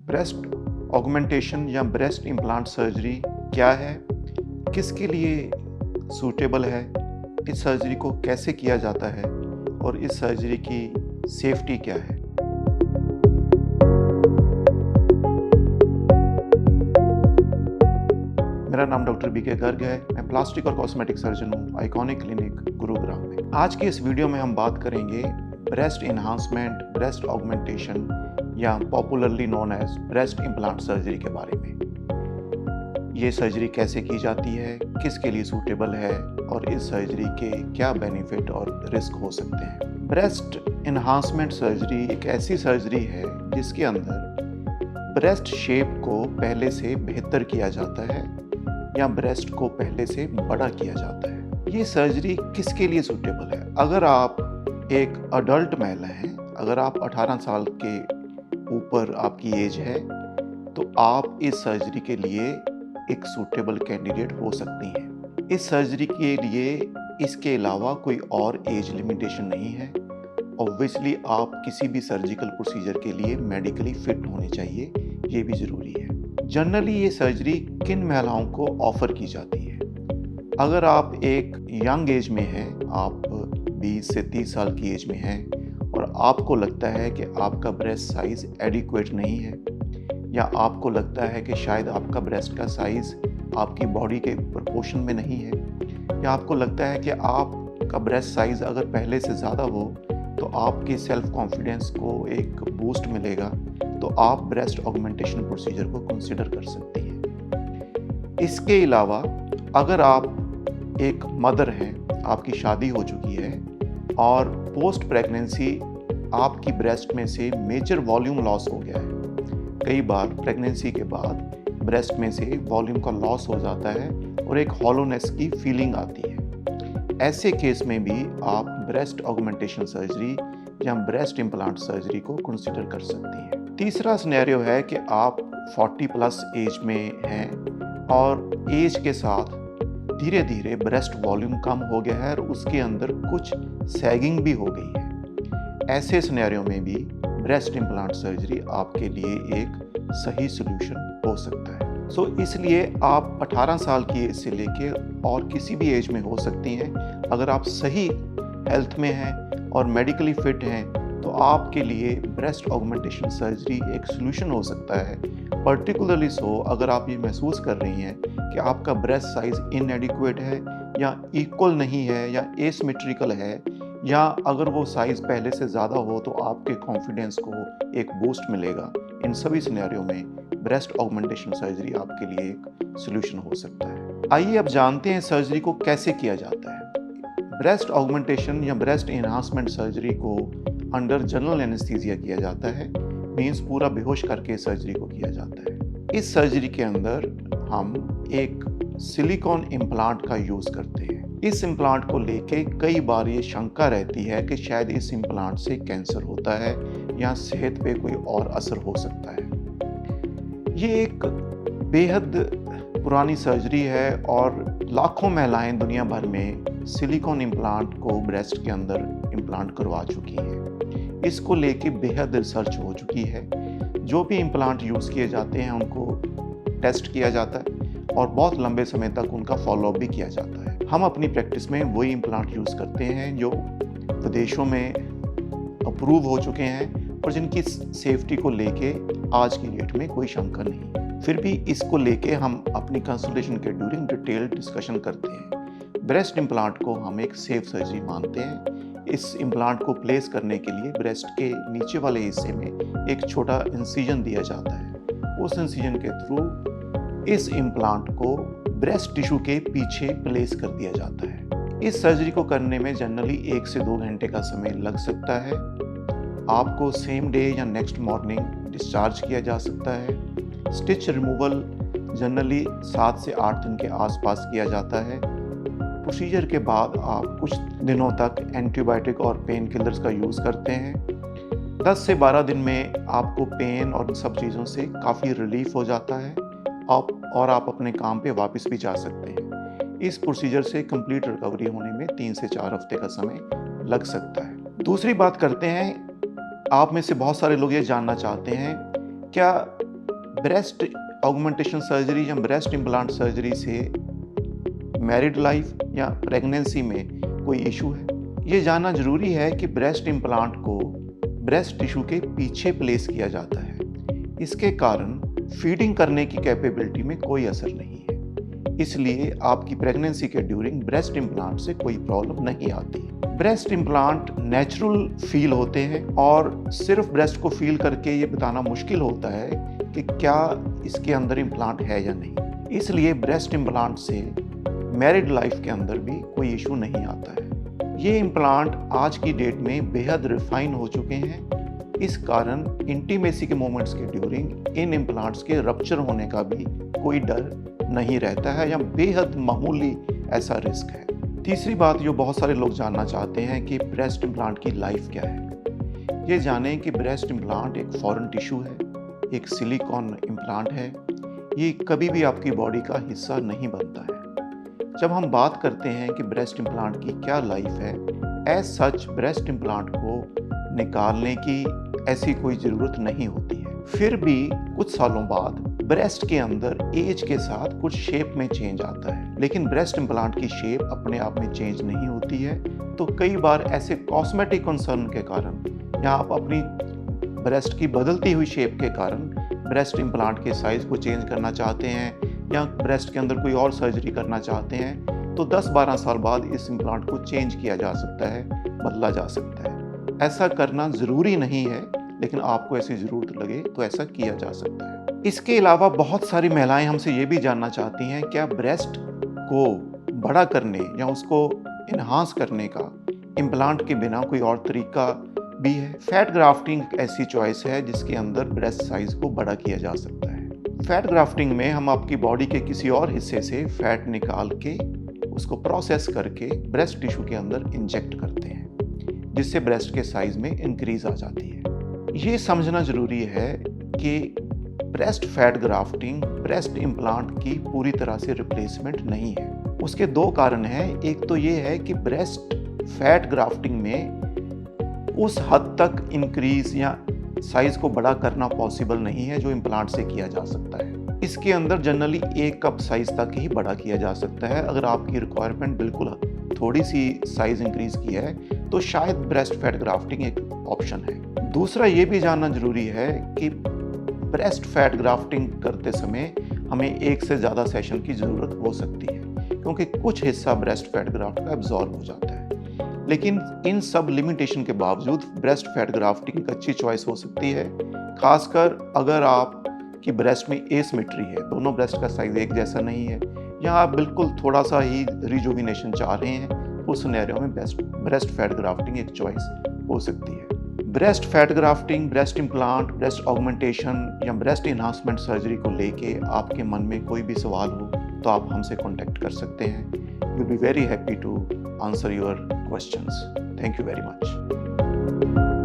Breast augmentation या breast implant surgery क्या है, किसके लिए सूटेबल है, इस सर्जरी को कैसे किया जाता है और इस सर्जरी की सेफ्टी क्या है। मेरा नाम डॉक्टर बीके गर्ग है। मैं प्लास्टिक और कॉस्मेटिक सर्जन हूँ आइकॉनिक क्लिनिक गुरुग्राम में। आज की इस वीडियो में हम बात करेंगे ब्रेस्ट इन्हांसमेंट, ब्रेस्ट ऑगमेंटेशन या popularly known as breast implant surgery के बारे में। ये सर्जरी कैसे की जाती है, किसके लिए सूटेबल है और इस सर्जरी के क्या बेनिफिट और रिस्क हो सकते हैं। ब्रेस्ट इन्हांसमेंट सर्जरी एक ऐसी सर्जरी है जिसके अंदर ब्रेस्ट शेप को पहले से बेहतर किया जाता है या ब्रेस्ट को पहले से बड़ा किया जाता है। ये सर्जरी किसके लिए सूटेबल है? अगर आप एक अडल्ट महिला हैं, अगर आप 18 साल के ऊपर आपकी एज है, तो आप इस सर्जरी के लिए एक सूटेबल कैंडिडेट हो सकती हैं। इस सर्जरी के लिए इसके अलावा कोई और एज लिमिटेशन नहीं है। ऑब्वियसली आप किसी भी सर्जिकल प्रोसीजर के लिए मेडिकली फिट होने चाहिए, ये भी ज़रूरी है। जनरली ये सर्जरी किन महिलाओं को ऑफ़र की जाती है? अगर आप एक यंग एज में हैं, आप 20 से 30 साल की एज में हैं और आपको लगता है कि आपका ब्रेस्ट साइज़ एडिक्वेट नहीं है, या आपको लगता है कि शायद आपका ब्रेस्ट का साइज़ आपकी बॉडी के प्रोपोर्शन में नहीं है, या आपको लगता है कि आपका ब्रेस्ट साइज़ अगर पहले से ज़्यादा हो तो आपके सेल्फ कॉन्फिडेंस को एक बूस्ट मिलेगा, तो आप ब्रेस्ट ऑगमेंटेशन प्रोसीजर को कंसिडर कर सकती हैं। इसके अलावा अगर आप एक मदर हैं, आपकी शादी हो चुकी है और पोस्ट प्रेगनेंसी आपकी ब्रेस्ट में से मेजर वॉल्यूम लॉस हो गया है। कई बार प्रेगनेंसी के बाद ब्रेस्ट में से वॉल्यूम का लॉस हो जाता है और एक हॉलोनेस की फीलिंग आती है। ऐसे केस में भी आप ब्रेस्ट ऑगमेंटेशन सर्जरी या ब्रेस्ट इम्प्लांट सर्जरी को कंसिडर कर सकती हैं। तीसरा सिनेरियो है कि आप 40 प्लस एज में हैं और एज के साथ धीरे धीरे ब्रेस्ट वॉल्यूम कम हो गया है और उसके अंदर कुछ सैगिंग भी हो गई है। ऐसे सिनेरियो में भी ब्रेस्ट इम्प्लांट सर्जरी आपके लिए एक सही सॉल्यूशन हो सकता है। इसलिए आप 18 साल की एज से लेके और किसी भी एज में हो सकती हैं। अगर आप सही हेल्थ में हैं और मेडिकली फिट हैं तो आपके लिए ब्रेस्ट ऑगमेंटेशन सर्जरी एक सॉल्यूशन हो सकता है। पर्टिकुलरली अगर आप ये महसूस कर रही हैं कि आपका ब्रेस्ट साइज इनएडिक्वेट है या इक्वल नहीं है या एसिमेट्रिकल है, या अगर वो साइज़ पहले से ज़्यादा हो तो आपके कॉन्फिडेंस को एक बूस्ट मिलेगा। इन सभी सिनेरियो में ब्रेस्ट ऑगमेंटेशन सर्जरी आपके लिए एक सॉल्यूशन हो सकता है। आइए अब जानते हैं सर्जरी को कैसे किया जाता है। ब्रेस्ट ऑगमेंटेशन या ब्रेस्ट एनहांसमेंट सर्जरी को अंडर जनरल एनेस्थीसिया किया जाता है, मीन्स पूरा बेहोश करके सर्जरी को किया जाता है। इस सर्जरी के अंदर हम एक सिलिकॉन इम्प्लांट का यूज़ करते हैं। इस इम्प्लांट को लेके कई बार ये शंका रहती है कि शायद इस इम्प्लांट से कैंसर होता है या सेहत पे कोई और असर हो सकता है। ये एक बेहद पुरानी सर्जरी है और लाखों महिलाएं दुनिया भर में सिलिकॉन इम्प्लांट को ब्रेस्ट के अंदर इम्प्लांट करवा चुकी हैं। इसको लेके बेहद रिसर्च हो चुकी है। जो भी इम्प्लांट यूज़ किए जाते हैं उनको टेस्ट किया जाता है और बहुत लंबे समय तक उनका फॉलोअप भी किया जाता है। हम अपनी प्रैक्टिस में वही इम्प्लांट यूज़ करते हैं जो विदेशों में अप्रूव हो चुके हैं और जिनकी सेफ्टी को लेके आज की डेट में कोई शंका नहीं। फिर भी इसको लेके हम अपनी कंसल्टेशन के ड्यूरिंग डिटेल डिस्कशन करते हैं। ब्रेस्ट इम्प्लांट को हम एक सेफ सर्जरी मानते हैं। इस इम्प्लांट को प्लेस करने के लिए ब्रेस्ट के नीचे वाले हिस्से में एक छोटा इंसिजन दिया जाता है। उस इंसिजन के थ्रू इस इम्प्लांट को ब्रेस्ट टिश्यू के पीछे प्लेस कर दिया जाता है। इस सर्जरी को करने में जनरली 1 से 2 घंटे का समय लग सकता है। आपको सेम डे या नेक्स्ट मॉर्निंग डिस्चार्ज किया जा सकता है। स्टिच रिमूवल जनरली 7 से 8 दिन के आसपास किया जाता है। प्रोसीजर के बाद आप कुछ दिनों तक एंटीबायोटिक और पेन किलर्स का यूज़ करते हैं। 10 से 12 दिन में आपको पेन और इन सब चीज़ों से काफ़ी रिलीफ हो जाता है और आप अपने काम पे वापस भी जा सकते हैं। इस प्रोसीजर से कंप्लीट रिकवरी होने में 3 से 4 हफ्ते का समय लग सकता है। दूसरी बात करते हैं, आप में से बहुत सारे लोग ये जानना चाहते हैं, क्या ब्रेस्ट ऑगमेंटेशन सर्जरी या ब्रेस्ट इम्प्लांट सर्जरी से मैरिड लाइफ या प्रेगनेंसी में कोई इशू है? ये जानना जरूरी है कि ब्रेस्ट इम्प्लांट को ब्रेस्ट टिश्यू के पीछे प्लेस किया जाता है। इसके कारण फीडिंग करने की कैपेबिलिटी में कोई असर नहीं है, इसलिए आपकी प्रेगनेंसी के ड्यूरिंग ब्रेस्ट इम्प्लांट से कोई प्रॉब्लम नहीं आती। ब्रेस्ट इम्प्लांट नेचुरल फील होते हैं और सिर्फ ब्रेस्ट को फील करके ये बताना मुश्किल होता है कि क्या इसके अंदर इम्प्लांट है या नहीं। इसलिए ब्रेस्ट इम्प्लांट से मैरिड लाइफ के अंदर भी कोई इशू नहीं आता है। ये इम्प्लांट आज की डेट में बेहद रिफाइन हो चुके हैं, इस कारण इंटीमेसी के मोमेंट्स के ड्यूरिंग इन इम्प्लांट्स के रप्चर होने का भी कोई डर नहीं रहता है या बेहद मामूली ऐसा रिस्क है। तीसरी बात जो बहुत सारे लोग जानना चाहते हैं कि ब्रेस्ट इम्प्लांट की लाइफ क्या है। ये जानें कि ब्रेस्ट इम्प्लांट एक फॉरेन टिश्यू है, एक सिलिकॉन इम्प्लांट है। ये कभी भी आपकी बॉडी का हिस्सा नहीं बनता है। जब हम बात करते हैं कि ब्रेस्ट इम्प्लांट की क्या लाइफ है, एज सच ब्रेस्ट इम्प्लांट को निकालने की ऐसी कोई ज़रूरत नहीं होती है। फिर भी कुछ सालों बाद ब्रेस्ट के अंदर एज के साथ कुछ शेप में चेंज आता है, लेकिन ब्रेस्ट इम्प्लांट की शेप अपने आप में चेंज नहीं होती है। तो कई बार ऐसे कॉस्मेटिक कंसर्न के कारण या आप अपनी ब्रेस्ट की बदलती हुई शेप के कारण ब्रेस्ट इम्प्लांट के साइज़ को चेंज करना चाहते हैं या ब्रेस्ट के अंदर कोई और सर्जरी करना चाहते हैं, तो 10-12 साल बाद इस इम्प्लांट को चेंज किया जा सकता है, बदला जा सकता है। ऐसा करना ज़रूरी नहीं है, लेकिन आपको ऐसी ज़रूरत लगे तो ऐसा किया जा सकता है। इसके अलावा बहुत सारी महिलाएं हमसे ये भी जानना चाहती हैं, क्या ब्रेस्ट को बड़ा करने या उसको इन्हांस करने का इम्प्लांट के बिना कोई और तरीका भी है? फैट ग्राफ्टिंग एक ऐसी चॉइस है जिसके अंदर ब्रेस्ट साइज को बड़ा किया जा सकता है। फैट ग्राफ्टिंग में हम आपकी बॉडी के किसी और हिस्से से फैट निकाल के उसको प्रोसेस करके ब्रेस्ट टिश्यू के अंदर इंजेक्ट करते हैं, जिससे ब्रेस्ट के साइज में इंक्रीज आ जाती है। ये समझना ज़रूरी है कि breast fat grafting breast implant की पूरी तरह से रिप्लेसमेंट नहीं है। उसके दो कारण हैं। एक तो ये है कि ब्रेस्ट फैट ग्राफ्टिंग में उस हद तक इंक्रीज या साइज को बड़ा करना पॉसिबल नहीं है जो इम्प्लांट से किया जा सकता है। इसके अंदर जनरली 1 कप साइज तक ही बड़ा किया जा सकता है। अगर आपकी रिक्वायरमेंट बिल्कुल थोड़ी सी साइज इंक्रीज की है तो शायद ब्रेस्ट फैट ग्राफ्टिंग एक ऑप्शन है। दूसरा ये भी जानना जरूरी है कि ब्रेस्ट फैट ग्राफ्टिंग करते समय हमें 1 से ज़्यादा सेशन की ज़रूरत हो सकती है, क्योंकि कुछ हिस्सा ब्रेस्ट फैट ग्राफ्ट का एब्जॉर्ब हो जाता है। लेकिन इन सब लिमिटेशन के बावजूद ब्रेस्ट फैट ग्राफ्टिंग एक अच्छी चॉइस हो सकती है, खासकर अगर आपकी ब्रेस्ट में एसिमेट्री है, दोनों ब्रेस्ट का साइज एक जैसा नहीं है, या आप बिल्कुल थोड़ा सा ही रिजुविनेशन चाह रहे हैं, उस सिनेरियो में ब्रेस्ट फैट ग्राफ्टिंग एक चॉइस हो सकती है। Breast fat grafting, breast implant, breast augmentation या ब्रेस्ट इन्हांसमेंट सर्जरी को लेके आपके मन में कोई भी सवाल हो तो आप हमसे कॉन्टैक्ट कर सकते हैं। We'll be very happy to answer your questions. Thank you very much.